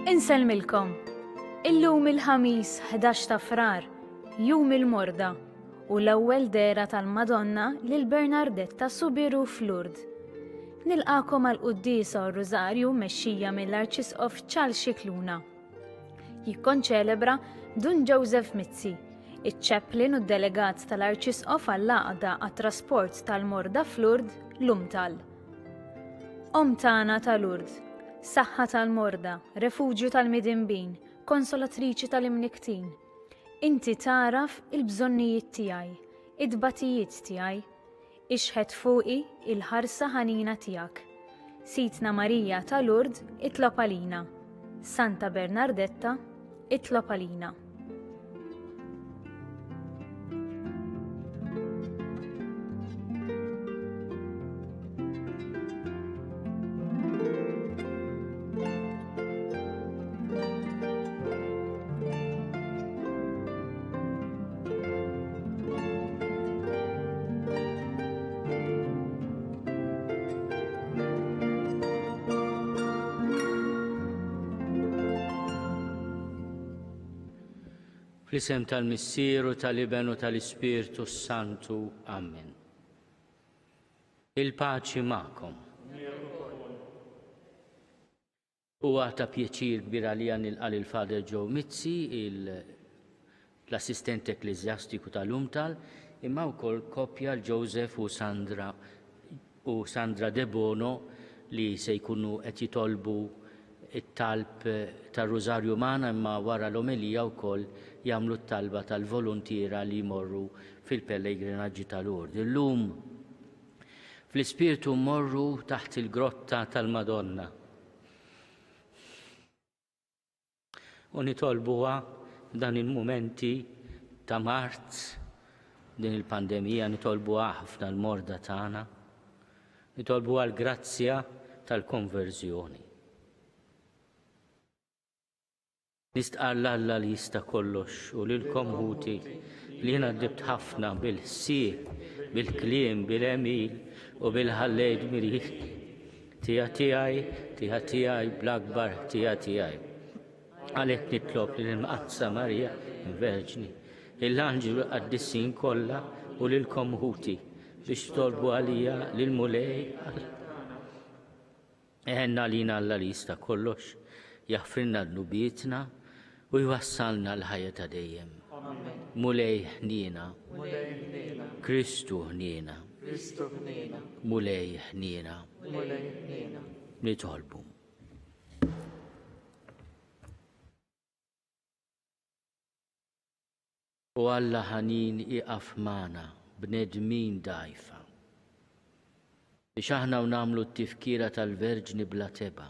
Inselmilkom. Illum il-ħamis 11 ta' Frar, jum il-Morda, u l-ewwel dera tal-Madonna lil Bernardetta Subiru f'Lourdes. Nilqakom għal Quddiesa u Rużarju mexxija mill-Arċisqof tal-Arċisqof. Jikkonċelebra Dun Joseph Mizzi, iċ-ċepplin u d-delegat tal-Arċisqof għall-għaqda għat-trasport tal-Morda f'Lourdes l-Umtal. Om tagħna ta' Lourdes, saħħa tal-Morda, refuġju tal-Midinbin, konsolatriċi tal-Imniktin. Inti taraf il-bżonnijiet tiegħi, id-batijiet tiegħi, ixħed fuqi il-ħarsa ħanina tiegħek. Sitna Marija ta' Lourdes itlob għalina. Santa Bernardetta itlob għalina. Fl-isem tal-Missieru, tal-Ibenu, tal-Ispirtu Santu. Amen. Il-paċi ma'kom. Huwa ta' pjaċir kbir għalija nilqa' il-Fader Joe Mizzi, l-assistent ekklesjastiku tal-Umtal, imma wkoll koppja l-Joseph u Sandra De Bono li se jkunu qed jitolbu it-talb tar-Rużarju magħna, imma wara l-omelija wkoll jagħmlu t-talba tal-volontiera li jmorru fil-pellegrinaġġi ta' Lourdes. Illum fl-ispirtu mmorru taħt il-grotta tal-Madonna. U nitolbuha dan il-mumenti ta' Mart, din il-pandemija, nitolbuha ħafna l-Morda tagħna, nitolbuha l-grazzja tal-konverżjoni. Nistqalla Alla li jista' kollox u lilkom ħuti li jiena dibt ħafna bil-ħsieb, bil-kliem, bil-emil u bil-ħallejt mirih tiegħi bl-akbar tiegħi. Għalhekk nitlob lill-Imqazza Marija Verġni, l-anġelu qaddissin kollha u lilkom ħuti biex tolbu għalija lil mulej. Eħenna lina Alla li jista' kollox jaħfrilna d-nubietna u jwassalna l-ħajja ta' dejjem. Mulej ħniena, Kristu ħniena, mulej ħniena, nitolbu. U Alla ħanin iqaf magħna bnedmin dgħajfa biex aħna nagħmlu t-tifkira tal-Verġni bla teba,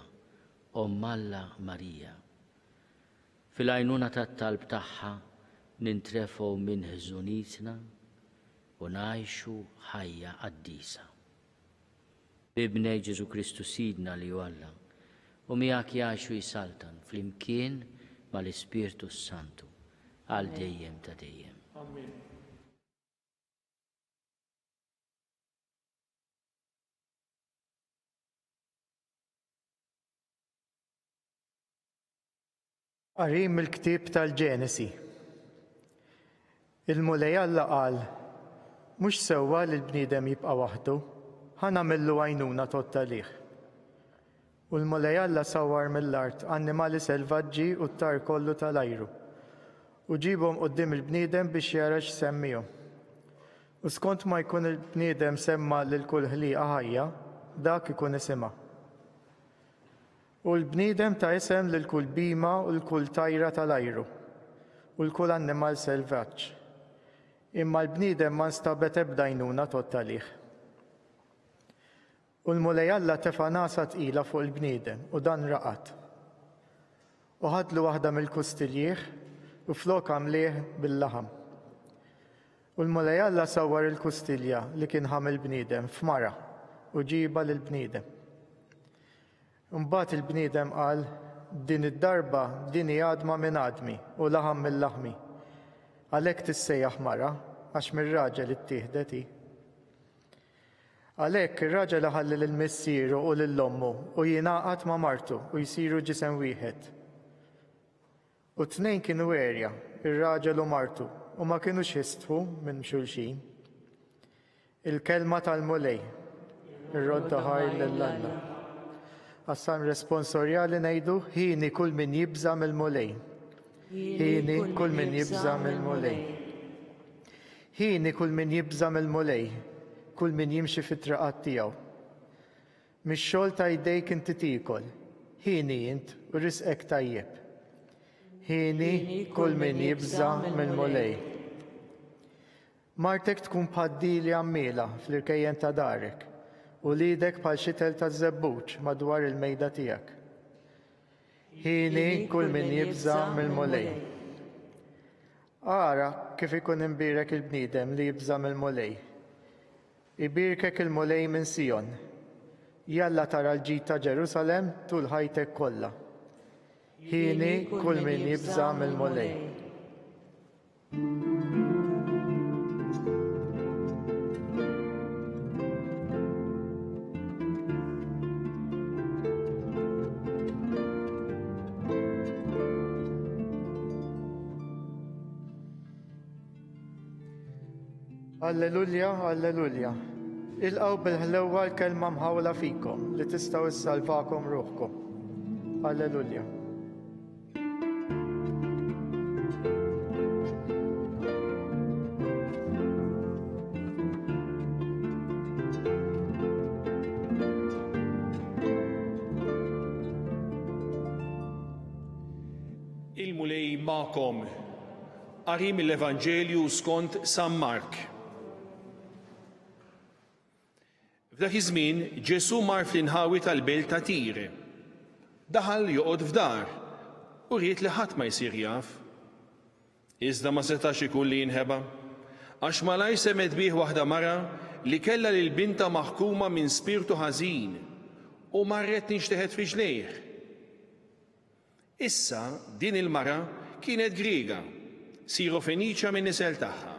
Omm Alla Marija. Fil-għajnuna tat-talb tagħha nintrefgħu minn ħżunietna u ngħixu ħajja qaddisa. Bibnej Ġesu Kristu Sidna li hu Alla u miegħek jgħixu jisaltan flimkien mal-Ispirtu Santu għal dejjem ta' dejjem. Amen. Qari mill-ktieb tal-Ġenesi. Il-mulej Alla qal, mhux sewwa li l-bniedem jibqa' waħdu, ħa nagħmillu għajnuna tottalih. U l-mulej Alla sawwar mill-art annimali selvaġġi u t-tar kollu tal-ajru u ġibhom quddiem il-bniedem biex jara x'semmihom. U skont ma jkun il-bniedem semma lil kull ħlieqa ħajja, dak ikun isimha. U l-bniedem ta' isem lil kull bima u l-kull tajra tal-ajru u l-kull annimal selvaġġ. Imma l-bniedem ma nstabet ebda għajnuna tottalih. U l-mulej Alla tefa' nasa tqila fuq il-bniedem u dan raqat. U ħadlu waħda mill-kustiljieħ u flok għamlih bil-laħam. U l-mulej Alla sawwar il-kustilja li kien ħamel bniedem f'mara u ġiba lill-bniedem. Mbagħad il-bniedem qal, din id-darba din hi għadma minn għadmi u laħam mill-laħmi. Għalhekk tissejjaħ mara għax mir-raġel ittieħdet hi. Għalhekk ir-raġel ħalli lill-missieru u lill-ommu u jingħaqad ma' martu u jsiru ġisem wieħed. U tnejn kienu gwerja, ir-raġel u martu, u ma kienux jistħu minn xulxin. Il-kelma tal-mulej, ir-rodda ħajr lill-Alla. Għassan responsorjali ngħidu ħini kull min jibża mill-mulej. Ħini kull min jibża mill-mulej. Ħini kull min jibża mill-mulej, kull min jimxi fit-traqat tiegħu. Mix-xogħol ta' jdejk inti tikol, ħini int u risqek tajjeb. Ħini kull min jibża mill-mulej. Martek tkun bħaddili għammila fl-irkejjen ta' darek u lidek bħal xitel ta' żebbuġ madwar il-mejda tiegħek. Ħini kull min jibża mill-mulej. Ara kif ikun imbirek il-bniedem li jibża mill-mulej. Ibirkek il-mulej minn Sion. Jalla tara l-ġid ta' Ġerusalem tul ħajtek kollha. Ħini kull min jibża mill-mulej. Alleluja, alleluja. Ilqgħu bil-ħlewwa l-kelma mħawla fikom li tistgħu issalvakom ruħkom. Alleluja. Il-mulej ma'kom. Qari mill-Evanġelju skont San Mark. F'dak iż-żmien Ġesu mar fl-inħawi tal-belt ta' Tire. Daħal joqgħod f'dar u ried li ħadd ma jsir jaf. Iżda ma setax ikun li jinħeba, għax malajr semet bih waħda mara li kellha lil binta maħkuma minn spirtu ħażin u marret tinxteħed f'riġlejh. Issa din il-mara kienet Griega, Sirofeniċja minn nisel tagħha.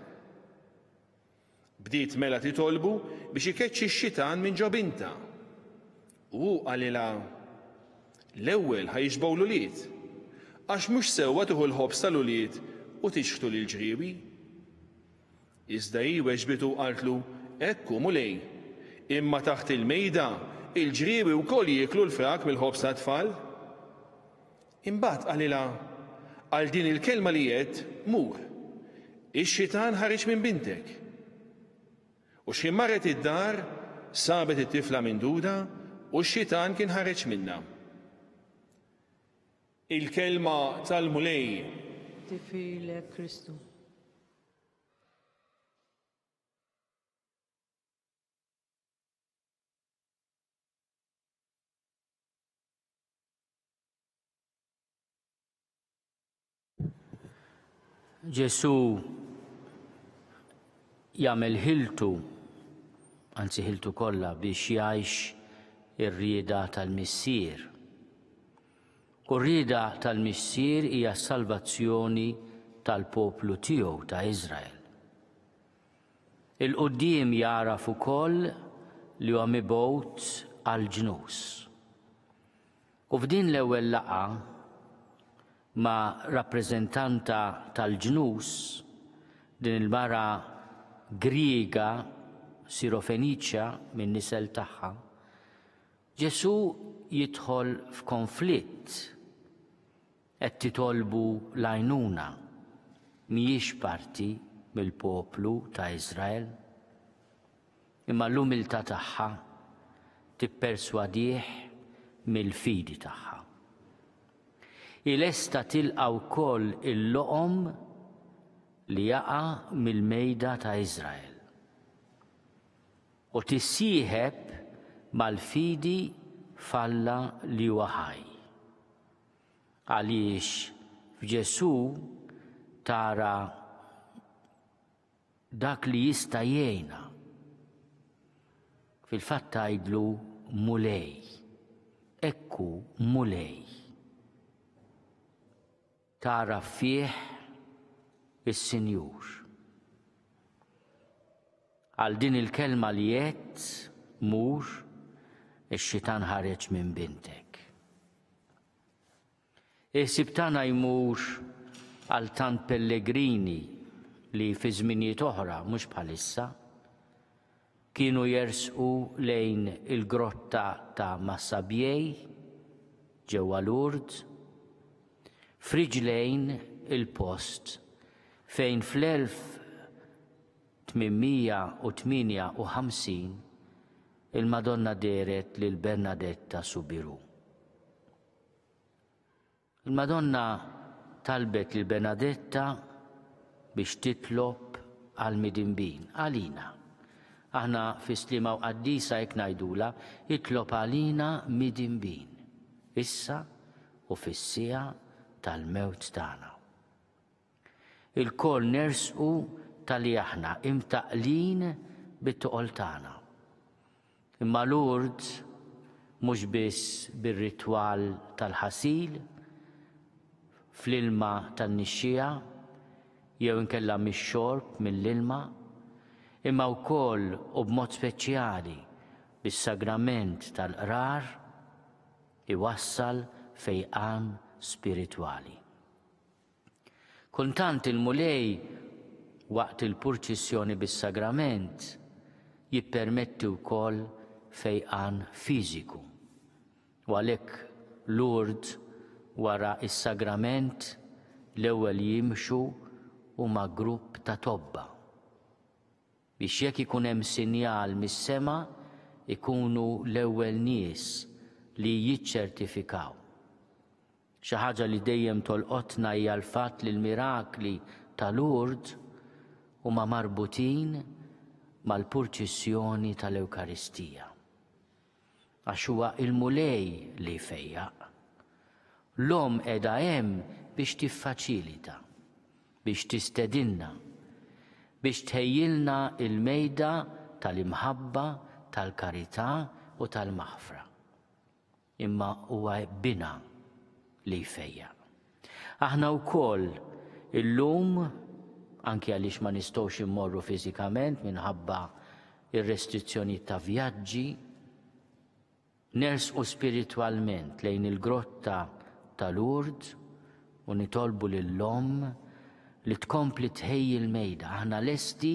Bdiet mela titolbu biex ikeċċi x-xitan minn ġobinta. U qalilha l-ewwel ħajixbgħu l-ulied, għax mhux sewwa tieħu l-ħobs tal-ulied u tixħtu lil ġriewi. Iżda hi weġbet u qaltlu ekku mulej, imma taħt il-mejda il-ġriewi wkoll jieklu l-frak mill-ħobs tat-tfal. Imbagħad qalilha għal din il-kelma li qed mur, ix-xitan ħareġ minn bintek. U xi marret id-dar sabet it-tifla minduda u x-xitan kien ħareġ minnha. Il-kelma tal-mulej. Tifilek Kristu. Ġesu jagħmel ħiltu, anzi ħiltu kollha biex jgħix ir-rieda tal-Missier. U r-rieda tal-Missier hija s-salvazzjoni tal-poplu tiegħu ta' Iżrael. Il-qudiem jaraf ukoll li huwa mibgħut għall-ġnus. U f'din l-ewwel laqgħa ma' rappreżentanta tal-ġnus, din il-mara Griega Sirofeniċja minn nisel tagħha, Ġesu jidħol f'konflitt qed titolbu l-għajnuna mhijiex parti mill-poplu ta' Iżrael, imma l-umiltà tagħha tipperswadih mill-fidi tagħha. Il-lesta tilqa' wkoll il-loqom li jaqa' mill-mejda ta' Iżrael u tissieħeb mal-fidi falla li huwa ħaj. Għaliex f'Ġesu tara dak li jista' jgħinha. Fil-fatt tgħidlu mulej, ekku mulej. Tara fih is-Sinjur. Għal din il-kelma li qed mur, ix-xitan ħareġ minn bintek. Is-sib tagħna jmur għal tant pellegrini li fi żminijiet oħra mhux bħalissa kienu jersqu lejn il-grotta ta' Massabjej ġewwa Lourdes f'riġlejn il-post fejn fl-1858 il-Madonna deret lil Bernadetta Subiru. Il-Madonna talbet lil Bernadetta biex titlob għal midinbin, għalina. Aħna fi Slima u Quddiesa jekk ngħidula, itlob għalina midinbin, issa u fis-siegħa tal-mewt tagħna. Il-koll nersqu tal-li aħna imtaqlin bit-toqol tagħna. Imma Lourdes mhux biss bir-ritwal tal-ħasil, fl-ilma tan-nixxija, jew inkella mix-xorb mill-ilma, imma wkoll u b'mod speċjali bis-sagrament tal-qrar iwassal fejqan spiritwali. Kultant il-mulej waqt il-purċissjoni bis-sagrament jippermetti wkoll fejqan fiżiku. U għalhekk Lourdes wara is-sagrament l-ewwel jimxu huma grupp ta' tobba biex jekk ikun hemm sinjal mis-sema ikunu l-ewwel nies li jiċċertifikaw. Xi ħaġa li dejjem tolqotna hija l-fatt li l-mirakli ta' Lourdes huma marbutin mal-purċissjoni tal-Ewkaristija. Għax huwa il-mulej li jfejjaq. L-om qiegħda hemm biex tiffaċilita, biex tistedinna, biex tħejjilna il-mejda tal-imħabba, tal-karità u tal-maħfra. Imma huwa bina li jfejjaq. Aħna wkoll illum, anke għaliex ma nistgħux immorru fiżikament minħabba ir-restrizzjoni ta' vjaġġi, nersqu spiritwalment lejn il-grotta ta' Lourdes u nitolbu lill-Om li tkompli tħejji l-mejda. Aħna lesti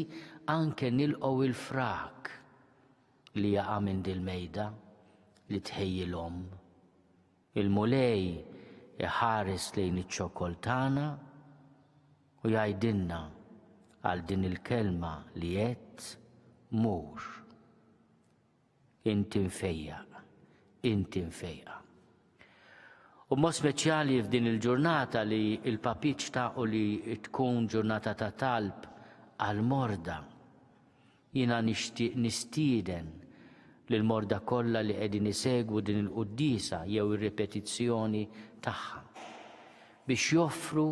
anke nilqgħu il-frak li jaqa' minn dil-mejda li tħejji l-Om. Il-mulej iħares lejn iċ-ċokkoltana u jgħidilna għal din il-kelma li qed mur. Inti mfejjaq, inti mfejqa. U mod speċjali f'din il-ġurnata li il-papiċ taqgħu li tkun ġurnata ta' talb għal-morda, jiena nixtieq nistieden lill-morda kollha li qegħdin isegwu din il-Quddiesa jew ir-ripetizzjoni tagħha biex joffru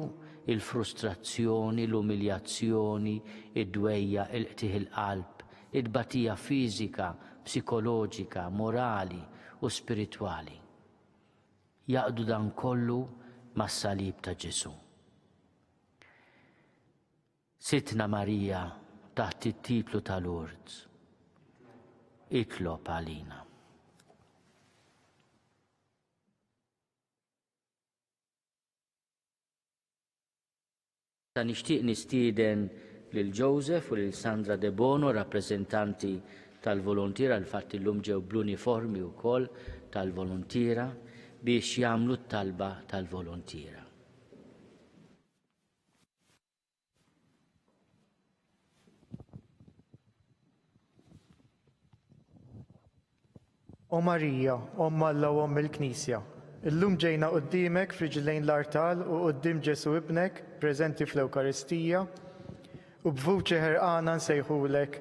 il-frustrazzjoni, l-umiljazzjoni, id-dwejja, il-qtieħ il-qalb, id-batija fiżika, psikoloġika, morali u spiritwali. Jaqdu dan kollu mas-salib ta' Ġesu. Sitna Marija taħt it-titlu ta' Lourdes, itlob għalina. Nixtieq nistieden lil Joseph u lil Sandra De Bono, rappreżentanti tal-volontira, l-fatt illum ġew bl-uniformi wkoll tal-volontira biex jagħmlu t-talba tal-volontira. O Marija, Omm Alla u Omm il-Knisja, illum ġejna qudiemek f'riġlejn l-artal u quddiem Ġesu ibnek preżenti fl-Ewkaristija u b'vuċi ħerqana nsejħulek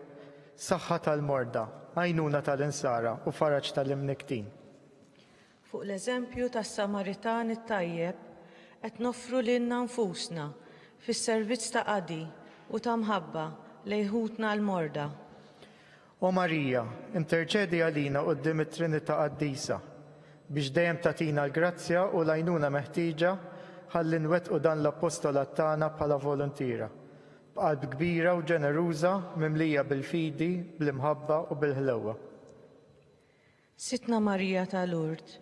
saħħa tal-morda, għajnuna tal-insara u faraġ tal-imniktin. Fuq l-eżempju tas-Samaritan it-tajjeb qed noffru lilna nfusna fis-servizz ta' qadi u ta' mħabba lejħutna l-morda. O Marija, interċedi għalina quddiem it-Trinità Quddiesa biex dejjem tagħtina l-grazzja u l-għajnuna meħtieġa ħalli nwettqu dan l-appostolat tagħna bħala volontira, b'qalb kbira u ġeneruża mimlija bil-fidi, bl-imħabba u bil-ħlewwa. Sitna Marija ta' Lourdes,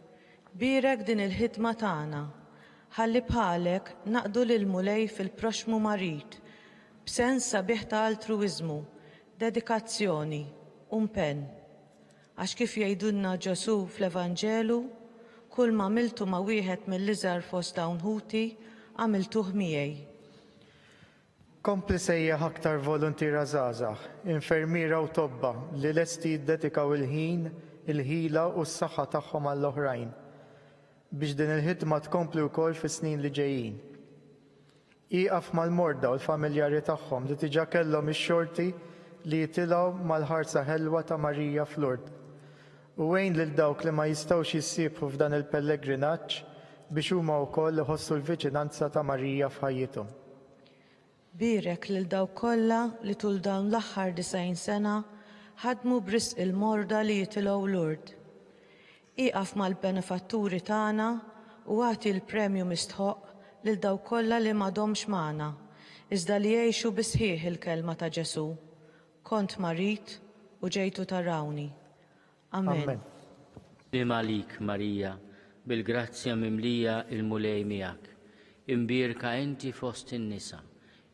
birek din il-ħidma tagħna, ħalli bħalek naqdu lil mulej fil-proxmu marit, b'sens sabiħ ta' altruizmu, dedikazzjoni, impenn. Għax kif jgħidulna Ġesu fl-Evanġelu, kull ma għamiltu ma' wieħed mill-iżgħar fost dawn ħuti, għamiltuh miegħi. Kompli sejjaħ aktar volontira żgħażagħ, infermiera u tobba li lesti jiddedikaw il-ħin, il-ħila u s-saħħa tagħhom għall-oħrajn biex din il-ħidma tkompli wkoll fis-snin li ġejjin. Iqaf mal-morda u l-familjari tagħhom li diġà kellhom ix-xorti li jitilgħu mal-ħarsa ħelwa ta' Marija f'Lourdes. U għejn lil dawk li ma jistgħux jissieħbu f'dan il-pellegrinaġġ biex huma wkoll iħossu l-viċinanza ta' Marija f'ħajjithom. Birek lil dawk kollha li tul dawn l-aħħar 90 sena ħadmu brisq il-morda li jitilgħu Lourdes. Iqaf mal-benefatturi tagħna u għati l-premju mistħoq lil dawk kollha li m'għadhomx magħna, iżda li jgħixu bi sħiħ il-kelma ta' Ġesu. Kont marit u ġejtu tarawni. Amen. Nim għalik, Marija, bil-grazzja mimlija il-mulej miegħek. Imbirka inti fost in-nisa,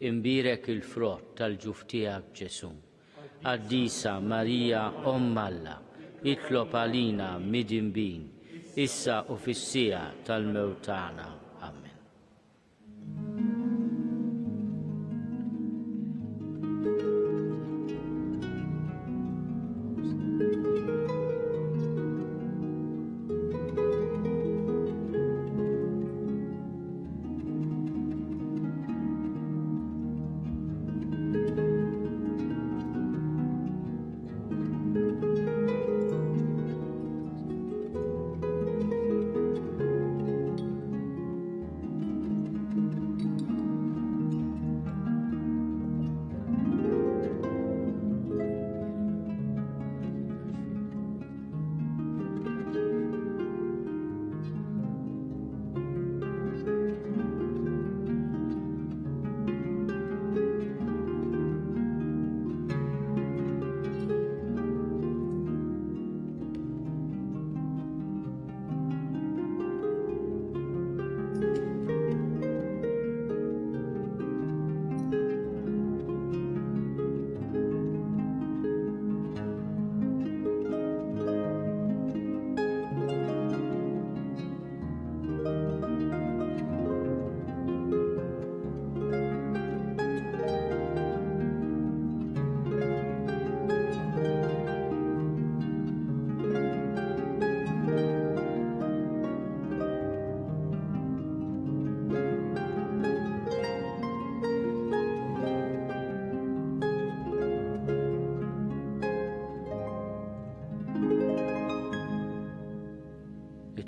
imbirek il-frott tal-ġuf tiegħek Ġesu. Quddiesa Marija Alla, itlob għalina mid-inbin, issa u fis-sija tal-mewt tagħna. Amen.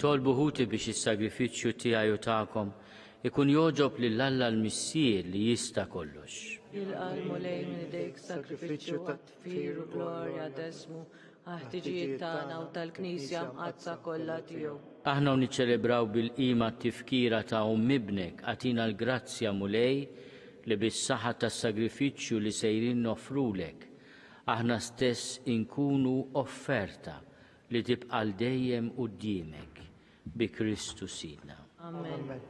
Tolbu ħuti biex is-sagrifiċċju tiegħi u tagħkom ikun joġob lil Alla l-Missier li jista' kollox. Il-qalmulej minn idejk sagrifiċċju ta' tfir u glorja desmu ħtiġijiet tagħna u tal-Knisja mqazza kollha tiegħu. Aħna niċċelebraw bil-qima t-tifkira ta' ibnek għatina l-grazzja mulej li bis-saħħa tas-sagrifiċċju li sejrin nofrulek. Aħna stess inkunu offerta li tibqa' dejjem quddiemek bi Kristu Sidna. Amen.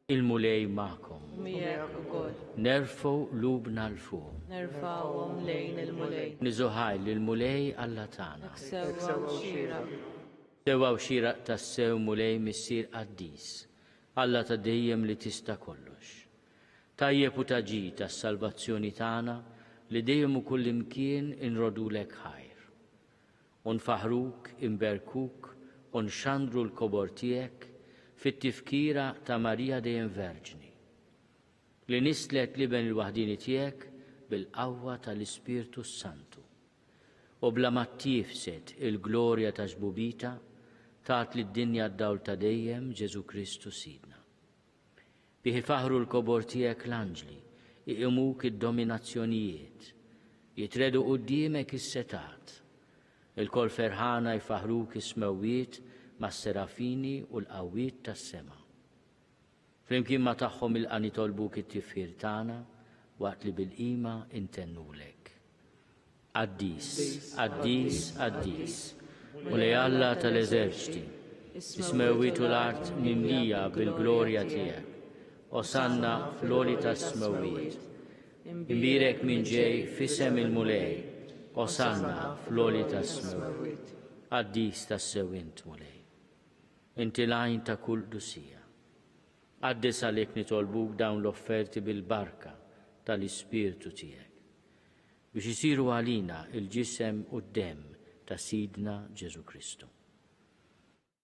Il-mulej magħkom. Miegħek ukoll. Nerfgħu lubna l-fuq. Nerfgħuhom lejn il-mulej. Niżuħaj lill-mulej Alla tagħna. Sewwa xieraq. Sewwa xieraq tas-sew mulej missier Quddies. Alla ta' dejjem li tista' kollox. Tajjeb u taġi tas-salvazzjoni tagħna li dejjem u kullimkien inrodulek ħajr. Unfaħruk, imberkuk, unxandru l-kobor tiegħek fit-tifkira ta' Marija dejjem Verġni. Li nislek liben il-waħdini tiegħek bil-qawwa tal-Ispirtu Santu. U bla ma tifset il-glorja ta' ġbubita tat lid-dinja d-dawl ta' dejjem Ġesu Kristu Sidna. Bihi faħru l-kobor tiegħek l-anġli, iqimuk id-dominazzjonijiet, jitredu quddiemek is-setat. Il-kol ferħana jfaħruk ismewwiet mas serafini u l-qawwiet tas-sema. Flimkien ma tagħhom il-qani tolbuk it-tifħir tagħna waqt li bil-qima intennulek. Quddies, Quddies, Quddies, mulej Alla tal-eżerċiti, Is-smewwiet u l-art mimlija bil-glorja tiegħek. Osanna fl-oli tas-smewwiet. Imbirek minn ġej f'isem il-mulej. Osanna fl-oli tas-smewwiet. Qaddis tas-sewwint mulej. Inti lajn ta' kull dusija. Qaddis għalhekk nitolbuk dawn l-offerti bil-barka tal-Ispirtu tiegħek biex isiru għalina il-ġisem u d-demm ta' Sidna Ġesu Kristu.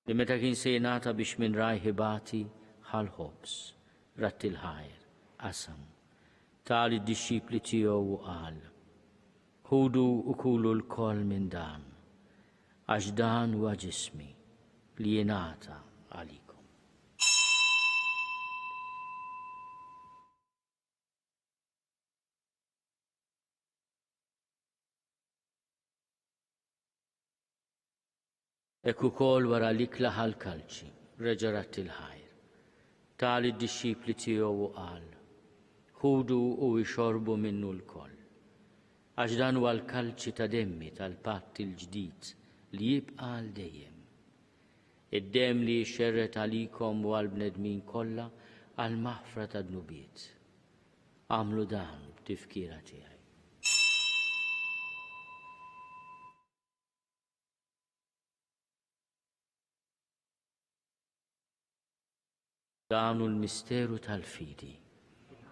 Li meta kien se jingħata biex minn rajħibati ħal-ħobs, ratti l-ħajr, qasam, tal id-disċipli tiegħu u qal: ħudu u kulu l-koll minn dan, għax dan huwa ġismi li jingħata għalikom. Ek ukoll wara l-ikla ħal-kalċi, reġa' ratti l-ħajr. Tal id-disċipli tiegħu u qal: ħudu u jxorbu minnu l-koll. Għax dan huwa l-kalċi ta' demmi tal-patt il-ġdid li jibqa' għal dejjem. Id-demm li jxerret għalikom u għall-bnedmin kollha għal maħfra ta' dnubiet. Għamlu dan b'tifkira tiegħi. Danu l-misteru tal-fidi.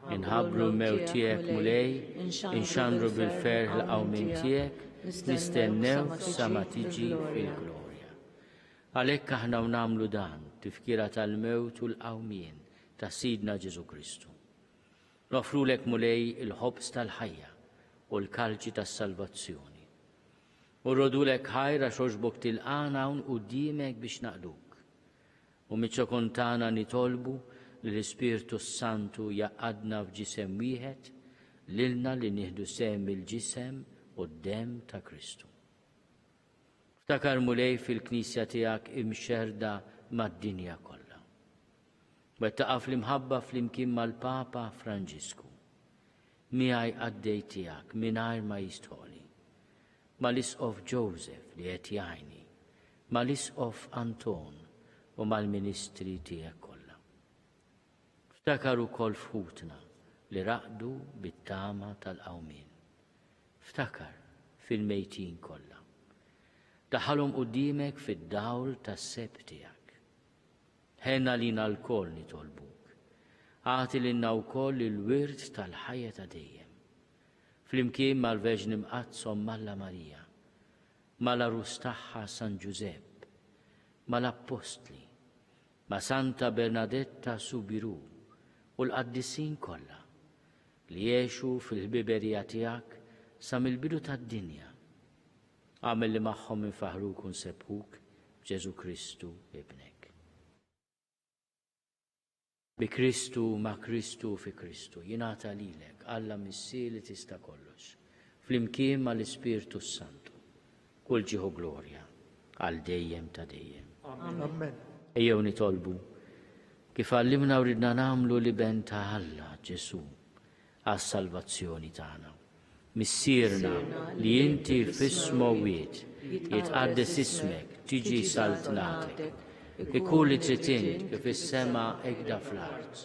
Inħabru l-mew tiegħek mulej, inxandru bil-ferħ l-qawmin tiegħek, nistennew sa ma tiġi fil-glorja. Għalhekk aħna nagħmlu dan tifkira tal-mewt u l-qawmien ta' Sidna Ġesu Kristu. Nofrulek mulej il-ħobs tal-ħajja u l-kalċi tas-salvazzjoni. U rodulek ħajra xoġbok tilqana hawn quddiemek biex naqduk. U miċċokontana nitolbu li l-Ispirtu Santu jaqadna f'ġisem wieħed lilna li nieħdu sem il-ġisem u d-demm ta' Kristu. Ftakar mulej fil-Knisja tiegħek imxerda mad-dinja kollha. Wettaqa' fl-imħabba flimkien mal-Papa Franġisku. Miegħi għaddej tiegħek mingħajr ma jistħoli. Mal-Isqof Joseph li qed jgħinni, mal-Isqof Anton u mal-ministri tiegħek kollha. Ftakar ukoll fħutna li raqdu bit-tama tal-qawmien. Ftakar fil-mejtin kollha. Daħalhom quddiemek fid-dawl tas-seb tiegħek. Ħenna lina l-koll nitolbuk. Għati lilna wkoll il-wirt tal-ħajja ta' dejjem. Flimkien mal-Verġni Mqazzom Malla Marija, mal-Arus tagħha San Giusepp, mal-Appostli, ma' Santa Bernadetta Subiru u l-qaddisin kollha li jgħixu fil-ħbiberija tiegħek sa mill-bidu tad-dinja. Għamel li magħhom infaħruk u nsebħuk b'Ġesu Kristu ibnek. Bi Kristu ma' Kristu fi Kristu jingħata lilek Alla missieri tista' kollox. Flimkien mal-Ispirtu Santu. Kull ġieħu glorja għal dejjem ta' dejjem. Amen. Ejjew nitolbu kif għallimna u ridna nagħmlu li ben ta' Alla Ġesu għas-salvazzjoni tagħna. Missierna li inti fis-smewwiet jitqaddes ismek tiġi saltnatek. Ikun li trid int kif is-sema hekk fl-art.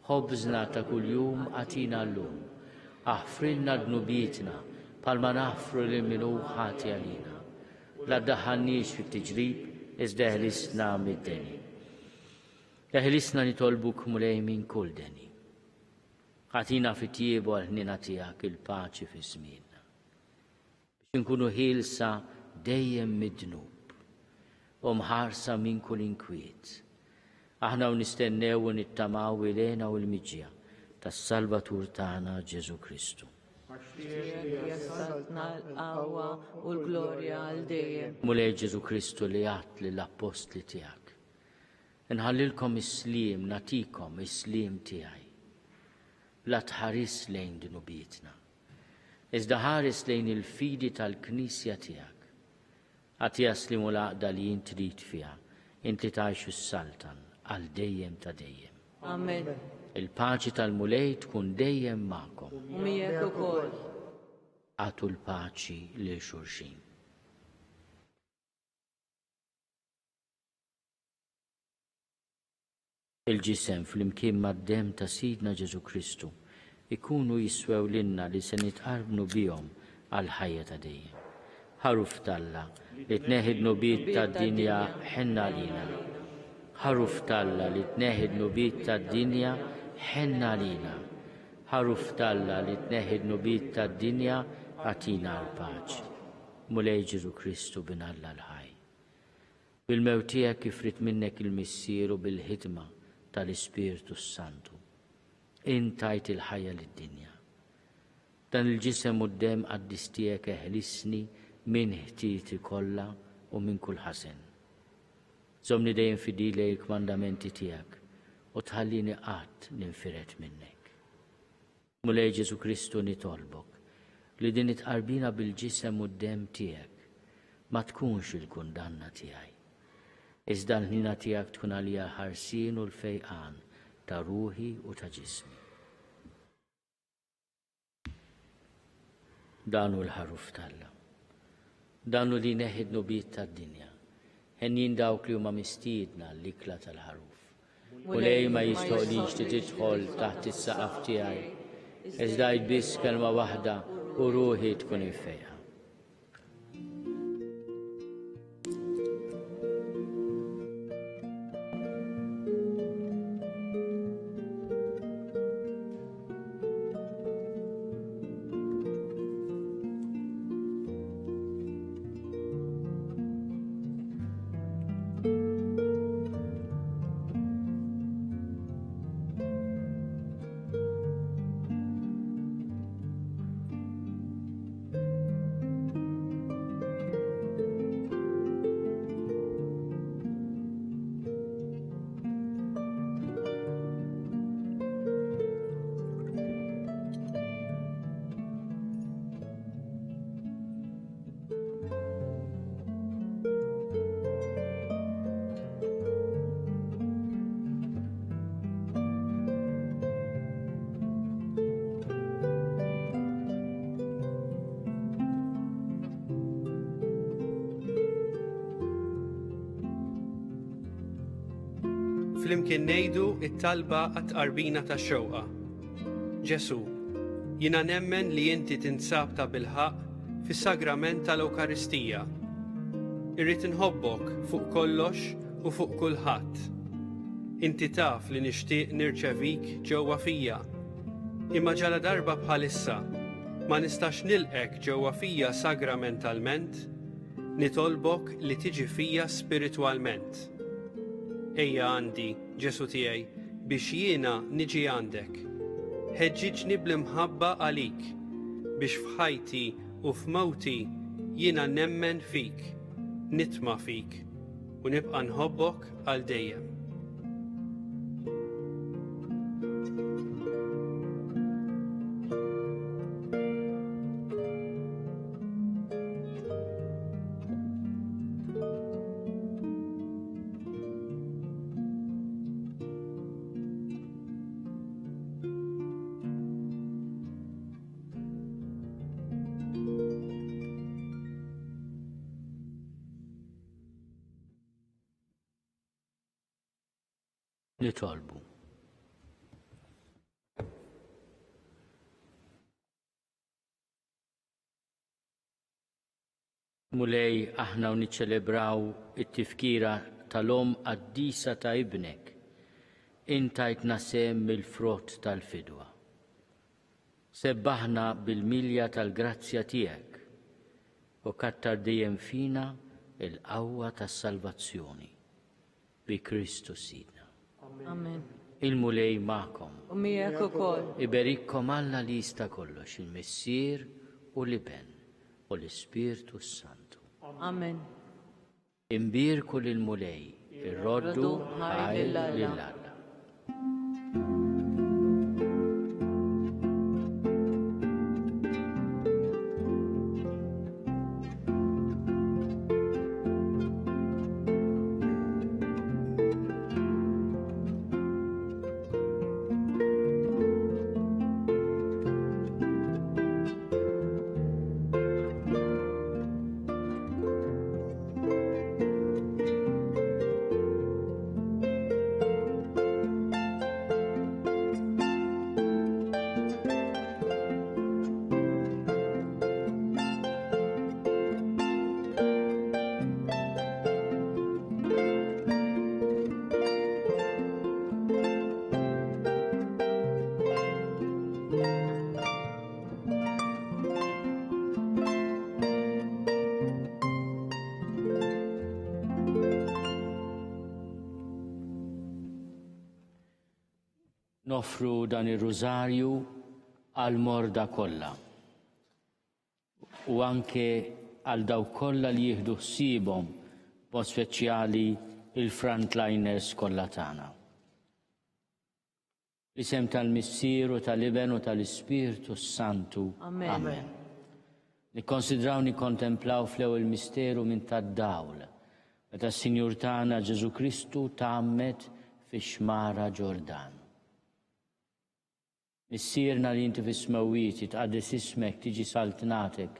Ħobżna ta' kuljum għatina llum. Aħfrilna dnubietna bħalma naħfru lil min hu ħati għalina. La ddaħħalniex fit-tiġrib iżda eħlisna mid-deni. Eħlisna nitolbuk mulej minn kull deni. Għatina fit-tiebu għal-ħnina tiegħek il-paċi fi żmienna. Biex inkunu ħielsa dejjem mid-dnub u mħarsa minn kull inkwiet. Aħna nistennew u nittamaw ilena u l-miġja tas-Salvatur tagħna Ġesu Kristu. Jassaltna l-qawwa u l-glorja għal dejjem. Mulej Ġesu Kristu li għat lill-apostli tiegħek. Inħallilkom is-sliem, natikom is-sliem tiegħi. La tħares lejn dnubietna. Iżda ħares lejn il-fidi tal-Knisja tiegħek. Għati jaslimu l-għaqda li jint trid fiha, inti tgħixu s-saltan għal dejjem ta' dejjem. Amen. Il-paċi tal-mulej tkun dejjem magħkom. U miegħek ukoll. Għatu l-paċi lil xulxin. Il-ġisem fl-imkien mad-dem ta' Sidna Ġesu Kristu ikunu jiswew lilna li se nitqarbnu bihom għal ħajja ta' dejjem. Ħaruf Talla li tneħid nubiet tad-dinja ħenna lina. Ħaruf Talla li tneħid nubiet tad-dinja ħenna lina. Ħaruf Talla li tneħid nubiet tad-dinja għatina l-paċi. Mulej Ġesu Kristu bin Alla l-ħaj. Bil-mewtija kif rid minnek il-missier u bil-ħidma tal-Ispiritu Santu. Intajt il-ħajja lid-dinja. Dan il-ġisem u d-dem għaddistijek eħlisni minn ħtiti kollha u minn kull ħasen. Żomni dejjem fidili l-kmandamenti tiegħek u tħallini qatt ninfiret minnek. Mulej Ġesu Kristu nitolbok li din itqarbina bil-ġisem u d-dem tiegħek ma tkunx il-kundanna tiegħi. Iżda l-ħnina tiegħek tkun għalija ħarsin u l-fejqan ta' ruħi u ta' ġismi. Danu l-ħaruf Talla. Danu li neħid nubiet tad-dinja. Ħennin dawk li huma mistiedna l-ikla tal-ħaruf. Mulej ma jistoqlix tidħol taħt is-saqaf tiegħi. Iżda biss kelma waħda u ruħi tkun infejqa. Flimkien ngħidu it-talba għat-tqarbina tax-xewqa. Ġesu, jiena nemmen li inti tinsab ta' bilħaq fis-sagrament tal-Ewkaristija. Irrid inħobbok fuq kollox u fuq kulħadd. Inti taf li nixtieq nirċevik ġewwa fija. Imma ġala darba bħalissa ma nistax nilqek ġewwa fija sagramentalment, nitolbok li tiġi fija spiritwalment. Ejja għandi, Ġesu tiegħi, biex jiena niġi għandek. Ħeġġiġni bl-imħabba għalik, biex f'ħajti u f'mewti jiena nemmen fik, nitma' fik, u nibqa' nħobbok għal dejjem. Nitolbu. Mulej aħna u niċċelebraw it-tifkira tal-om Quddiesa ta' ibnek, intajtna sem mill-frott tal-fidwa. Sebbaħna bil-milja tal-grazzja tiegħek u kattar dejjem fina il-qawwa tas-salvazzjoni bi Kristu Sidna. Amen. Il-mulej ma'kom. U miegħek ukoll. Iberikkom Alla li jista' kollox, il-Missier u l-Iben u l-Ispirtu Santu. Amen. Imbirku lil-mulej, irroddu ħaj lil-Alla. Nofru dan ir-Rużarju għal morda kollha u anke għal dawk kollha li jieħdu ħsiebhom b'mod speċjali il-frontliners kollha tagħna. Isem tal-Missieru tal-Iben u tal-Ispirtu Santu. Amen. Nikkonsidraw nikkontemplaw fl-ewwel misteru minn tad-dawl meta s-Sinjur tagħna Ġesu Kristu tgħammet fix-xmara Ġordan. Missierna li inti fis-smawwiet jitqaddis ismek tiġi saltnatek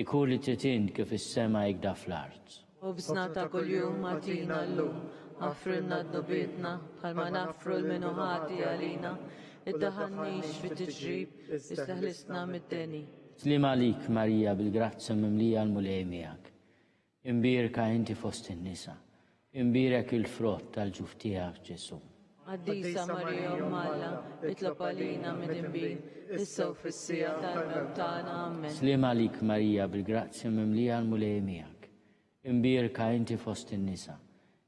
ikun li trid kif is-sema jgda fl-art. Obżna ta' kuljum matina llum, għafrinna d-nubietna, bħalma nafru l-minuħati għalina, id-daħannix fit-tiġrib, istaħlisna mid-deni. Slim għalik, Marija, bil-grazza mimlija l-mulejmijak. Imbirka inti fost in-nisa, imbirek il-frott tal-ġuf tiegħek Ġesu. Quddiesa Marija Malla, itlob għalina mid-imbin, issa u fis-sija tal-mewt tagħna. Amen. Slim għalik, Marija, bil-grazza mimlija l-mulejmijak. Imbirka inti fost in-nisa,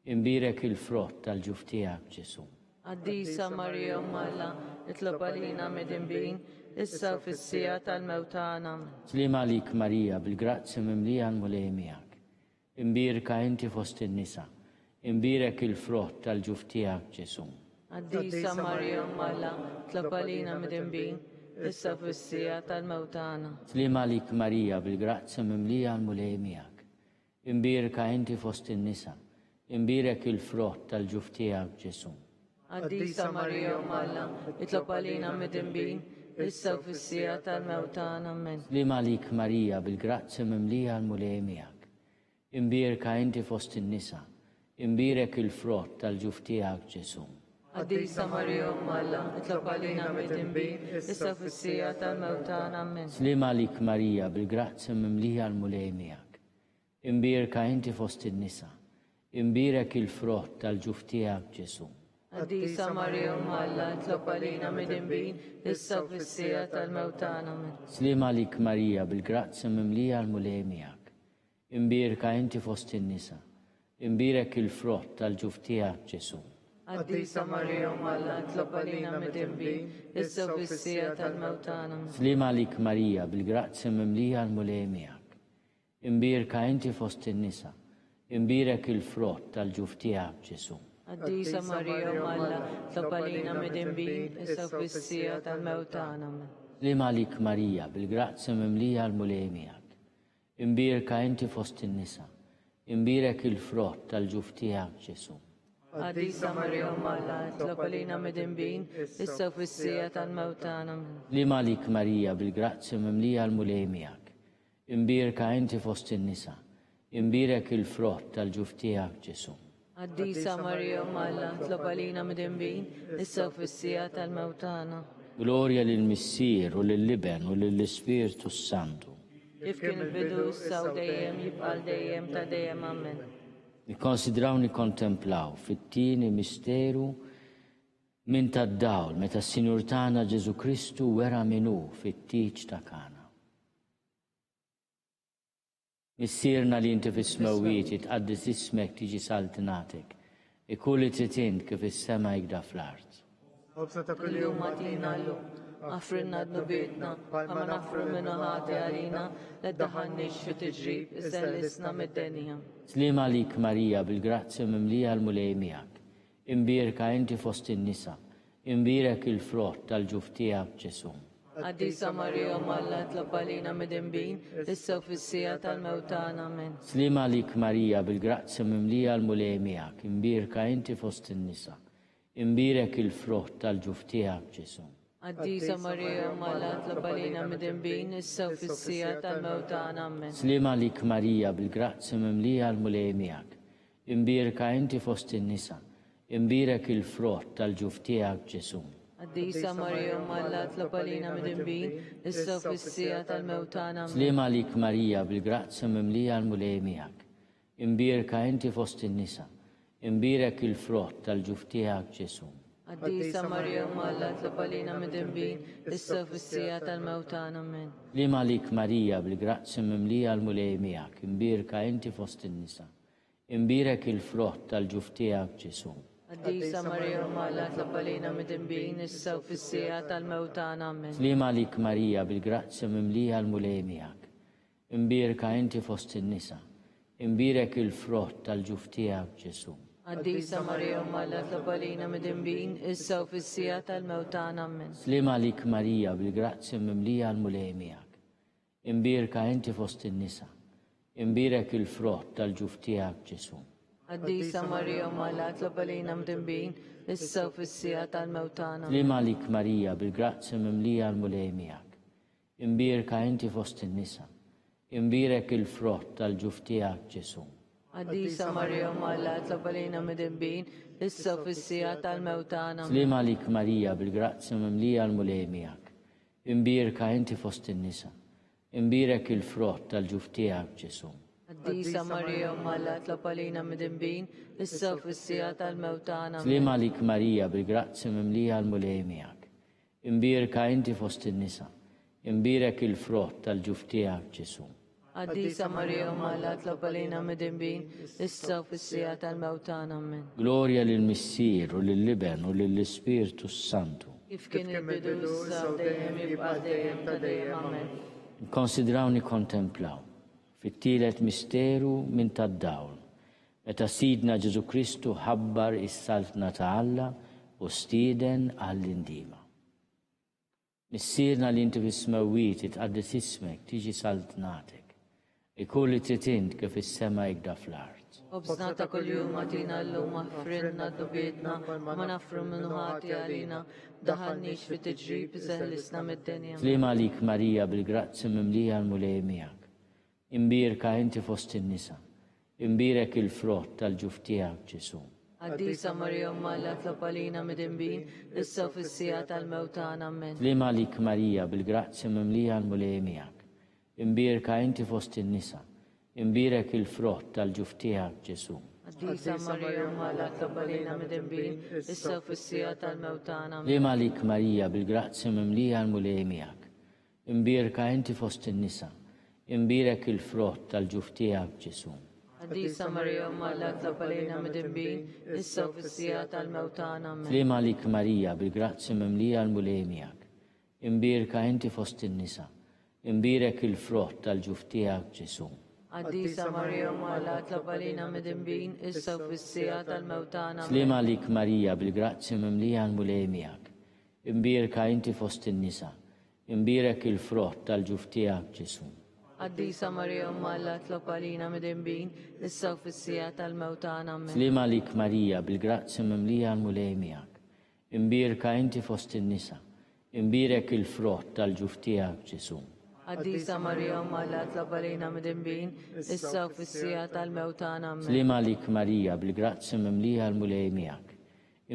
imbirek il-frott tal-ġuf tiegħek Ġesu. Quddiesa Marija Malla, itlob għalina mid-imbin, issa u fis-sija tal-mewt tagħna. Slim għalik, Marija, bil-grazza mimlija l-mulejmijak. Imbirka inti fost in-nisa, imbirek il-frott tal-ġuf tiegħek Ġesu. Quddiesa Marija Malla, itlob għalina mid-imbin, issa u fis-sija tal-mewt tagħna. Slim għalik, Marija, bil-grazza mimlija l-mulejmijak. Imbirka inti fost in-nisa, imbirek il-frott tal-ġuf tiegħek Ġesu. Quddiesa Marija Malla, itlob għalina mid-imbin, issa u fis-sija tal-mewt tagħna. Amen. Slim għalik, Marija, bil-grazza mimlija l-mulejmijak. Imbirka inti fost in-nisa, imbirek il-frott tal-ġuf tiegħek Ġesu. Quddiesa Marija Malla, itlob għalina mid-imbin, issa u fis-sija tal-mewt tagħna. Amen. Slim għalik, Marija, bil-grazza mimlija l-mulejmijak. Imbirka inti fost in-nisa, imbirek il-frott tal-ġuf tiegħek Ġesu. Quddiesa Marija Malla, itlob għalina mid-imbin, issa u fis-sija tal-mewt tagħna. Amen. Slim għalik, Marija, bil-grazza mimlija l-mulejmijak. Imbirka inti fost in-nisa, imbirek il-frott tal-ġuf tiegħek Ġesu. Quddiesa Marija Malla, itlob għalina mid-imbin, issa u fis-sija tal-mewt tagħna. Slim għalik, Marija, bil-grazza mimlija l-mulejmijak. Imbirka inti fost in-nisa, imbirek il-frott tal-ġuf tiegħek Ġesu. Quddiesa Marija Malla, itlob għalina mid-imbin, issa u fis-sija tal-mewt tagħna. Slim għalik, Marija, bil-grazza mimlija l-mulejmijak. Imbirka inti fost in-nisa, imbirek il-frott tal-ġuf tiegħek Ġesu. Quddiesa Marija Malla, itlob għalina mid-imbin, issa u fis-sija tal-mewt tagħna. Slim għalik, Marija, bil-grazza mimlija l-mulejmijak. Imbirka inti fost in-nisa, imbirek il-frott tal-ġuf tiegħek Ġesu. Quddiesa Marija Malla, itlob għalina mid-imbin, issa u fis-sija tal-mewt tagħna. Glorja lill-Missier u lill-Iben u lill-Ispirtu Santu. Kif kien il-bidu issa u dejjem jibqal dejjem ta' dejjem. Amen. Nikkonsidraw nikkontemplaw fit-tieni misteru minn tad-dawl meta s-Sinjur tagħna Ġesu Kristu wera minnu fit-tiġ ta' Kana. Missierna li inti fis-smawwiet jitqaddis ismek tiġi saltnatek, ikun li trid kif is-sema jgda fl-art. Obsa ta' Kuljum matina llum, għafrinna d-nubietna, bħalma nafru l-minuħati għalina, l-daħannix fit-tiġrib, istaħlisna mid-denija. Slim għalik, Marija, bil-grazza mimlija l-mulejmijak. Imbirka inti fost in-nisa, imbirek il-frott tal-ġuf tiegħek Ġesu. Quddiesa Marija Malla, itlob għalina mid-imbin, issa u fis-sija tal-mewt tagħna. Amen. Slim għalik, Marija, bil-grazza mimlija l-mulejmijak. Imbirka inti fost in-nisa, imbirek il-frott tal-ġuf tiegħek Ġesu. Quddiesa Marija Malla, itlob għalina mid-imbin, issa u fis-sija tal-mewt tagħna. Amen. Slim għalik, Marija, bil-grazza mimlija l-mulejmijak. Imbirka inti fost in-nisa, imbirek il-frott tal-ġuf tiegħek Ġesu. Quddiesa Marija Malla, itlob għalina mid-imbin, issa u fis-sija tal-mewt tagħna. Slim għalik, Marija, bil-grazza mimlija l-mulejmijak. Imbirka inti fost in-nisa, imbirek il-frott tal-ġuf tiegħek Ġesu. Quddiesa Marija Malla, itlob għalina mid-imbin, issa u fis-sija tal-mewt tagħna. Amen. Slim għalik, Marija, bil-grazza mimlija l-mulejmijak. Imbirka inti fost in-nisa, imbirek il-frott tal-ġuf tiegħek Ġesu. Għaddisa Marija Umma tlabalina mid-imbin, issa u fis-sija tal-mewtana. Amen. Slima lik Marija bil-grazzja mimlija l-mulejmijak. Imbirka inti fost in-nisa. Imbirek il-frott tal-ġuf tiegħek Ġesu. Għaddisa Marija Umma tlabalina mid-imbin, issa u fis-sija tal-mewtana. Amen. Slima lik Marija bil-grazzja mimlija l-mulejmijak. Imbirka inti fost in-nisa. Imbirek il-frott tal-ġuf tiegħek Ġesu. Għaddisa Marija Umma tlabalina mid-imbin, issa u fis-sija tal-mewtana. Slima lik Marija bil-grazzja mimlija l-mulejmijak. Imbirka inti fost in-nisa. Imbirek il-frott tal-ġuf tiegħek Ġesu. Għaddisa Marija Umma tlabalina mid-imbin, issa u fis-sija tal-mewtana. Slima lik Marija bil-grazzja mimlija l-mulejmijak. Imbirka inti fost in-nisa. Imbirek il-frott tal-ġuf tiegħek Ġesu. Għaddisa Marija Umma tlabalina mid-imbin, issa u fis-sija tal-mewtana. Slima lik Marija bil-grazzja mimlija l-mulejmijak. Imbirka inti fost in-nisa. Imbirek il-frott tal-ġuf tiegħek Ġesu. Għaddisa Marija Umma tlabalina mid-imbin, issa u fis-sija tal-mewtana. Amen. Gloria lill-Missier u lill-Liben u lill-Ispiritu Santu. Kif kien il-bidu issa u dejjem jibqa' dejjem ta' dejjem. Amen. Konsidraw nikkontemplaw fit-tielet misteru minn tad-dawl. Meta Sidna Ġesu Kristu ħabbar is-saltna ta' Alla u stieden għall-indima. Missierna li inti fis-smewwiet itqaddis ismek tiġi saltnatek. Ikun li trid int kif is-sema jgda fl-art. Obżna ta' kuljum għatina l-lum għaffrinna d-dubietna, ma nafru minnu ħati għalina, daħalnix fit tiġrib zeħlisna mid-dinja. Slima lik Marija bil-grazzja mimlija l-mulejmijak. Imbirka inti fost in-nisa. Imbirek il-frott tal-ġuf tiegħek Ġesu. Għaddisa Marija Umma tlabalina mid-imbin, issa u fis-sija tal-mewtana. Amen. Slima lik Marija bil-grazzja mimlija l-mulejmijak. Imbirka inti fost in-nisa. Imbirek il-frott tal-ġuf tiegħek Ġesu. Għaddisa Marija Umma tlabalina mid-imbin, issa u fis-sija tal-mewtana. Slima lik Marija bil-grazzja mimlija l-mulejmijak. Imbirka inti fost in-nisa. Imbirek il-frott tal-ġuf tiegħek Ġesu. Għaddisa Marija Umma tlabalina mid-imbin, issa u fis-sija tal-mewtana. Amen. Slima lik Marija bil-grazzja mimlija l-mulejmijak. Imbirka inti fost in-nisa. Imbirek il-frott tal-ġuf tiegħek Ġesu. Għaddisa Marija Umma tlabalina mid-imbin, issa u fis-sija tal-mewtana. Slima lik Marija bil-grazzja mimlija l-mulejmijak. Imbirka inti fost in-nisa. Imbirek il-frott tal-ġuf tiegħek Ġesu. Għaddisa Marija Umma tlabalina mid-imbin, issa u fis-sija tal-mewtana. Amen. Slima lik Marija bil-grazzja mimlija l-mulejmijak. Imbirka inti fost in-nisa. Imbirek il-frott tal-ġuf tiegħek Ġesu. Għaddisa Marija Umma tlabalina mid-imbin, issa u fis-sija tal-mewtana. Amen. Slima lik Marija bil-grazzja mimlija l-mulejmijak.